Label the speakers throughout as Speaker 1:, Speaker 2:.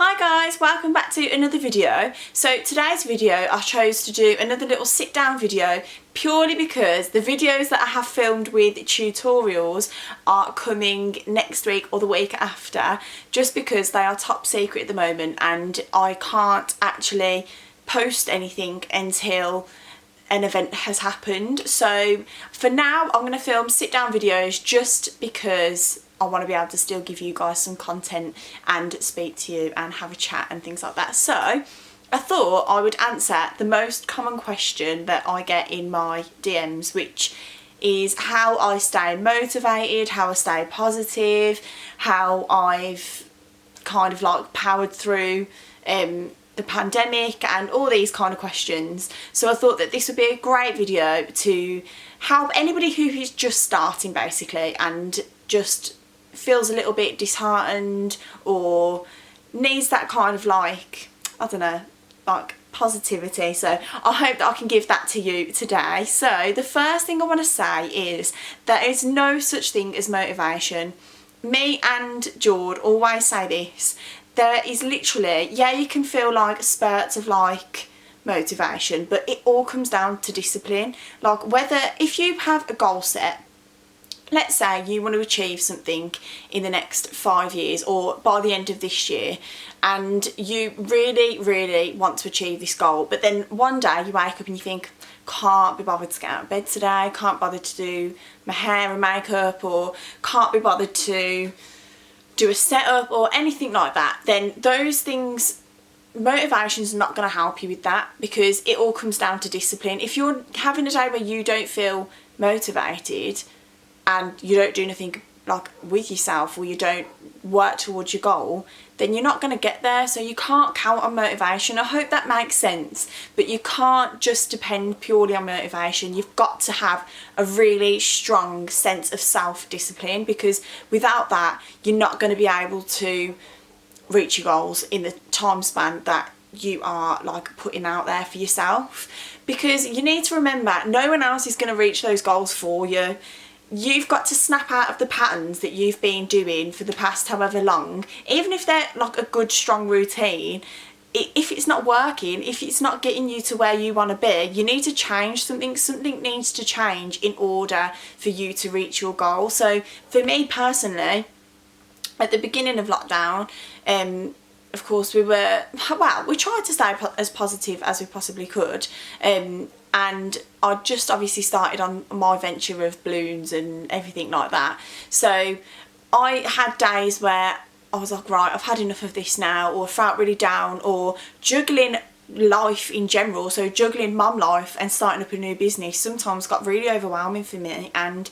Speaker 1: Hi guys, welcome back to another video. So today's video I chose to do another little sit down video purely because the videos that I have filmed with tutorials are coming next week or the week after, just because they are top secret at the moment and I can't actually post anything until an event has happened. So for now I'm going to film sit down videos just because I want to be able to still give you guys some content and speak to you and have a chat and things like that. So I thought I would answer the most common question that I get in my DMs, which is how I stay motivated, how I stay positive, how I've kind of like powered through the pandemic and all these kind of questions. So I thought that this would be a great video to help anybody who is just starting basically and just feels a little bit disheartened or needs that kind of like, I don't know, like positivity. So I hope that I can give that to you today. So the first thing I want to say is there is no such thing as motivation. Me and Jord always say this. There is literally, yeah, you can feel like spurts of like motivation, but it all comes down to discipline. Like whether, if you have a goal set, let's say you want to achieve something in the next 5 years or by the end of this year, and you really want to achieve this goal, but then one day you wake up and you think, can't be bothered to get out of bed today, can't bother to do my hair and makeup, or can't be bothered to do a setup or anything like that, then those things, motivation's not going to help you with that, because it all comes down to discipline. If you're having a day where you don't feel motivated and you don't do anything like with yourself, or you don't work towards your goal, then you're not going to get there. So you can't count on motivation. I hope that makes sense, but you can't just depend purely on motivation. You've got to have a really strong sense of self-discipline, because without that you're not going to be able to reach your goals in the time span that you are like putting out there for yourself. Because you need to remember, no one else is going to reach those goals for you. You've got to snap out of the patterns that you've been doing for the past however long, even if they're like a good strong routine. If it's not working, if it's not getting you to where you want to be, you need to change something. Something needs to change in order for you to reach your goal. So for me personally, at the beginning of lockdown, of course we tried to stay as positive as we possibly could, and I just obviously started on my venture of balloons and everything like that. So I had days where I was like, right, I've had enough of this now, or felt really down, or juggling life in general, so juggling mum life and starting up a new business sometimes got really overwhelming for me, and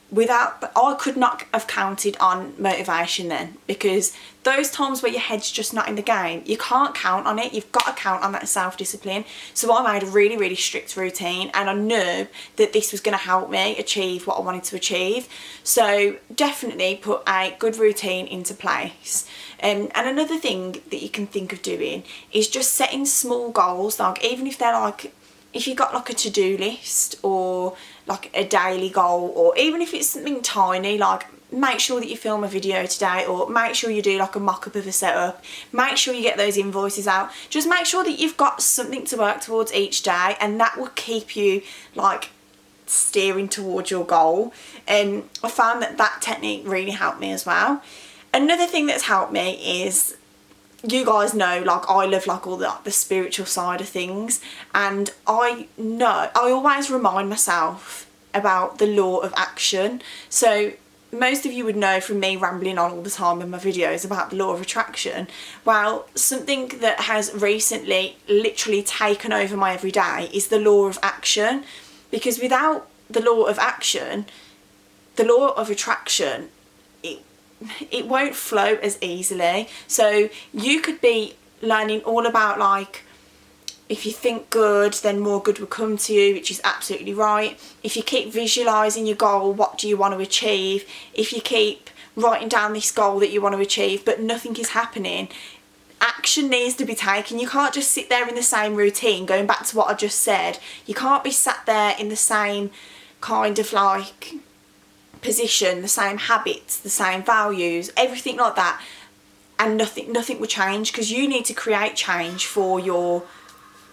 Speaker 1: I could not have counted on motivation then, because those times where your head's just not in the game, you can't count on it. You've got to count on that self-discipline. So I made a really strict routine, and I knew that this was going to help me achieve what I wanted to achieve. So definitely put a good routine into place. And another thing that you can think of doing is just setting small goals, like even if they're like, if you've got like a to-do list or like a daily goal, or even if it's something tiny, like make sure that you film a video today, or make sure you do like a mock-up of a setup, make sure you get those invoices out. Just make sure that you've got something to work towards each day, and that will keep you like steering towards your goal. And I found that that technique really helped me as well. Another thing that's helped me is, you guys know, like I love like all the spiritual side of things, and I always remind myself about the law of action. So most of you would know from me rambling on all the time in my videos about the law of attraction. Well, something that has recently literally taken over my everyday is the law of action, because without the law of action, the law of attraction, it won't flow as easily. So you could be learning all about like, if you think good, then more good will come to you, which is absolutely right. If you keep visualising your goal, what do you want to achieve? If you keep writing down this goal that you want to achieve but nothing is happening, action needs to be taken. You can't just sit there in the same routine, going back to what I just said. You can't be sat there in the same kind of like position, the same habits, the same values, everything like that. and nothing will change, because you need to create change for your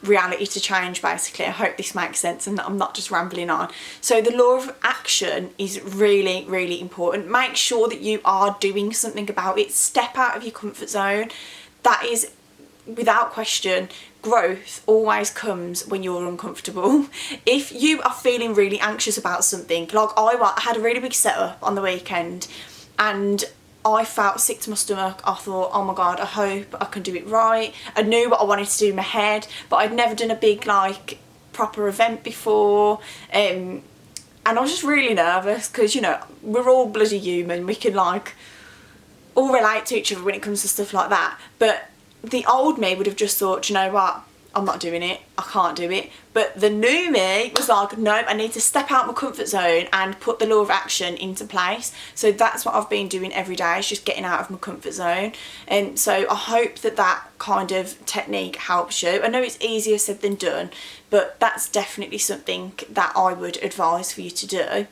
Speaker 1: reality to change, basically. I hope this makes sense and that I'm not just rambling on. So the law of action is really, really important. Make sure that you are doing something about it. Step out of your comfort zone. That is, without question, growth always comes when you're uncomfortable. If you are feeling really anxious about something, like I had a really big setup on the weekend, and I felt sick to my stomach. I thought, oh my god, I hope I can do it right. I knew what I wanted to do in my head, but I'd never done a big, like, proper event before, and I was just really nervous, because, you know, we're all bloody human. We can, like, all relate to each other when it comes to stuff like that. But the old me would have just thought, you know what, I'm not doing it, I can't do it. But the new me was like, no, I need to step out my comfort zone and put the law of action into place. So that's what I've been doing every day, is just getting out of my comfort zone. And so I hope that that kind of technique helps you. I know it's easier said than done, but that's definitely something that I would advise for you to do.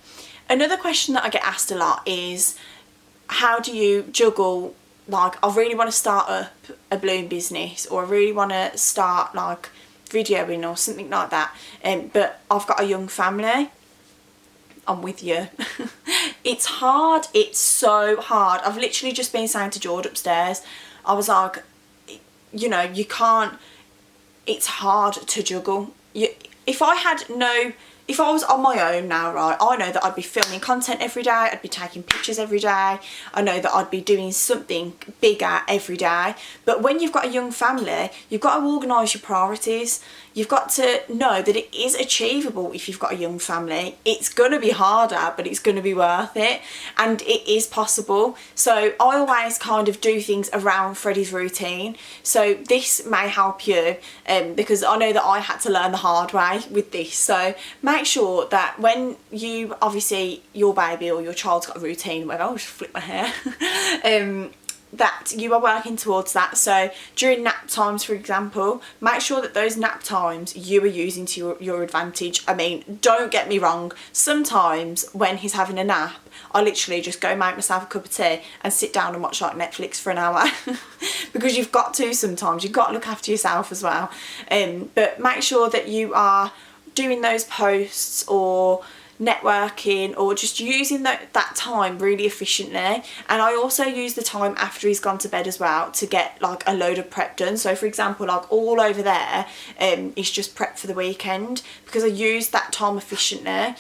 Speaker 1: Another question that I get asked a lot is, how do you juggle, like, I really want to start up a balloon business, or I really want to start, like, videoing or something like that, but I've got a young family. I'm with you. It's hard. It's so hard. I've literally just been saying to George upstairs, I was like, you know, you can't, it's hard to juggle. If I was on my own now, right, I know that I'd be filming content every day, I'd be taking pictures every day, I know that I'd be doing something bigger every day. But when you've got a young family, you've got to organise your priorities. You've got to know that it is achievable if you've got a young family. It's going to be harder, but it's going to be worth it, and it is possible. So I always kind of do things around Freddie's routine. So this may help you, because I know that I had to learn the hard way with this. So make sure that when you, obviously your baby or your child's got a routine, whatever, I'll just flip my hair, that you are working towards that. So during nap times, for example, make sure that those nap times you are using to your advantage. I mean, don't get me wrong, sometimes when he's having a nap, I literally just go make myself a cup of tea and sit down and watch, like, Netflix for an hour. Because you've got to sometimes, you've got to look after yourself as well. But make sure that you are doing those posts or networking, or just using that time really efficiently. And I also use the time after he's gone to bed as well to get, like, a load of prep done. So for example, like, all over there is just prep for the weekend, because I use that time efficiently.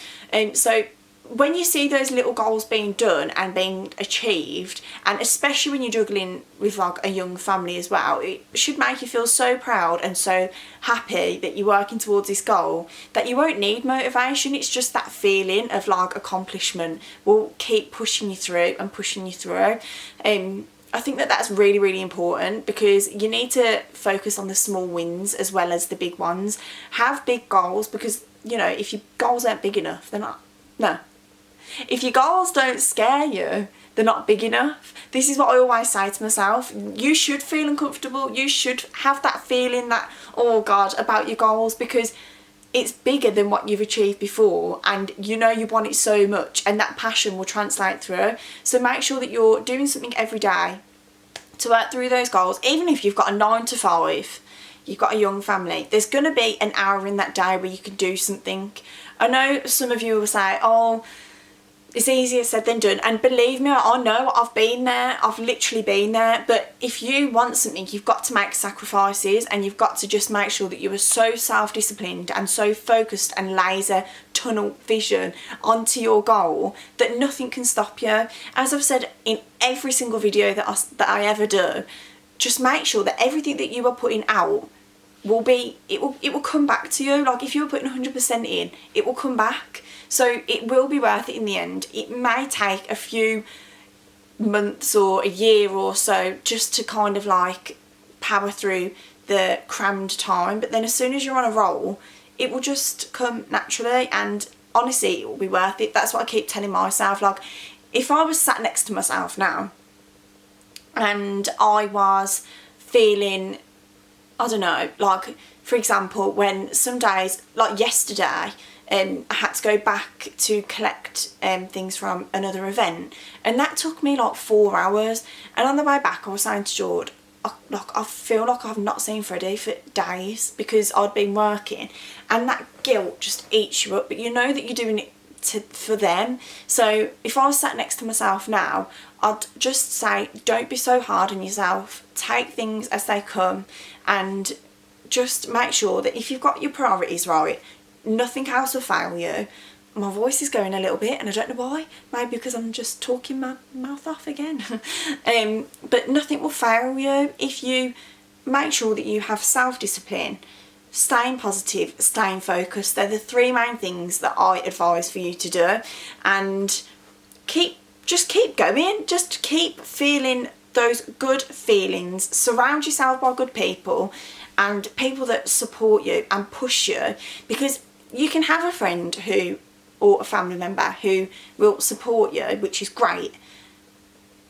Speaker 1: So when you see those little goals being done and being achieved, and especially when you're juggling with, like, a young family as well, it should make you feel so proud and so happy that you're working towards this goal, that you won't need motivation. It's just that feeling of, like, accomplishment will keep pushing you through and pushing you through. I think that that's really, really important, because you need to focus on the small wins as well as the big ones. Have big goals, because, you know, if your goals aren't big enough, they're not, no. If your goals don't scare you, they're not big enough. This is what I always say to myself. You should feel uncomfortable. You should have that feeling that, oh God, about your goals, because it's bigger than what you've achieved before, and you know you want it so much, and that passion will translate through. So make sure that you're doing something every day to work through those goals. Even if you've got a 9 to 5, you've got a young family, there's going to be an hour in that day where you can do something. I know some of you will say, oh, it's easier said than done, and believe me, I know, I've been there, I've literally been there. But if you want something, you've got to make sacrifices, and you've got to just make sure that you are so self-disciplined and so focused and laser tunnel vision onto your goal that nothing can stop you. As I've said in every single video that I ever do, just make sure that everything that you are putting out will be, it will come back to you. Like, if you're putting 100% in, it will come back. So it will be worth it in the end. It may take a few months or a year or so just to kind of, like, power through the crammed time, but then as soon as you're on a roll, it will just come naturally, and honestly, it will be worth it. That's what I keep telling myself. Like, if I was sat next to myself now and I was feeling, I don't know, like, for example, when some days, like yesterday, I had to go back to collect things from another event, and that took me like 4 hours. And on the way back I was saying to George, I feel like I've not seen Freddie for days because I'd been working, and that guilt just eats you up, but you know that you're doing it for them. So if I was sat next to myself now, I'd just say, don't be so hard on yourself, take things as they come, and just make sure that if you've got your priorities right, nothing else will fail you. My voice is going a little bit and I don't know why, maybe because I'm just talking my mouth off again. But nothing will fail you if you make sure that you have self-discipline, staying positive, staying focused. They're the 3 main things that I advise for you to do. And just keep going, just keep feeling those good feelings, surround yourself by good people and people that support you and push you, because you can have a friend who, or a family member who will support you, which is great,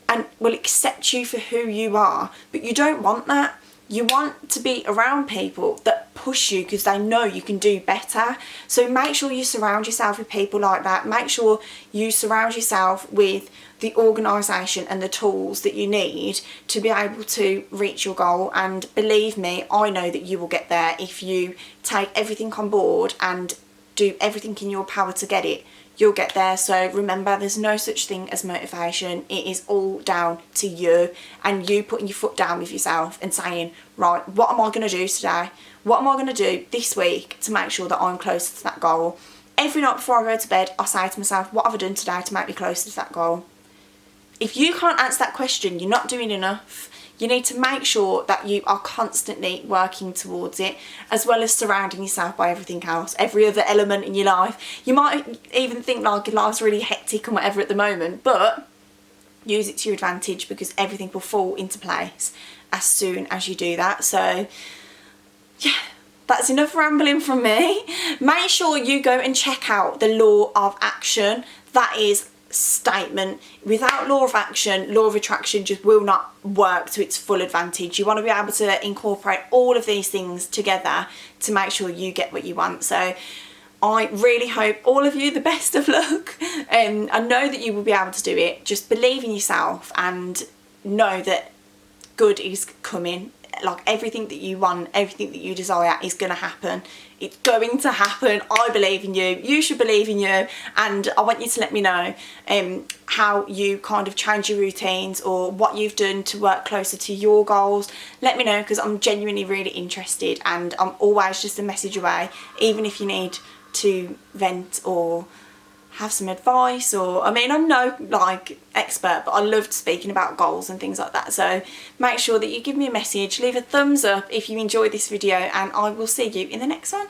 Speaker 1: and will accept you for who you are, but you don't want that. You want to be around people that push you because they know you can do better. So make sure you surround yourself with people like that. Make sure you surround yourself with the organisation and the tools that you need to be able to reach your goal. And believe me, I know that you will get there if you take everything on board and do everything in your power to get it. You'll get there. So remember, there's no such thing as motivation. It is all down to you and you putting your foot down with yourself and saying, right, what am I going to do today? What am I going to do this week to make sure that I'm closer to that goal? Every night before I go to bed, I say to myself, what have I done today to make me closer to that goal? If you can't answer that question, you're not doing enough. You need to make sure that you are constantly working towards it, as well as surrounding yourself by everything else, every other element in your life. You might even think like your life's really hectic and whatever at the moment, but use it to your advantage because everything will fall into place as soon as you do that. So yeah, that's enough rambling from me. Make sure you go and check out the Law of Action. That is statement. Without law of action, law of attraction just will not work to its full advantage. You want to be able to incorporate all of these things together to make sure you get what you want. So I really hope all of you the best of luck. I know that you will be able to do it. Just believe in yourself and know that good is coming. Like everything that you want, everything that you desire is going to happen. It's going to happen. I believe in you. You should believe in you. And I want you to let me know how you kind of change your routines or what you've done to work closer to your goals. Let me know because I'm genuinely really interested, and I'm always just a message away, even if you need to vent or have some advice. Or I mean, I'm no like expert, but I loved speaking about goals and things like that. So make sure that you give me a message, leave a thumbs up if you enjoyed this video, and I will see you in the next one.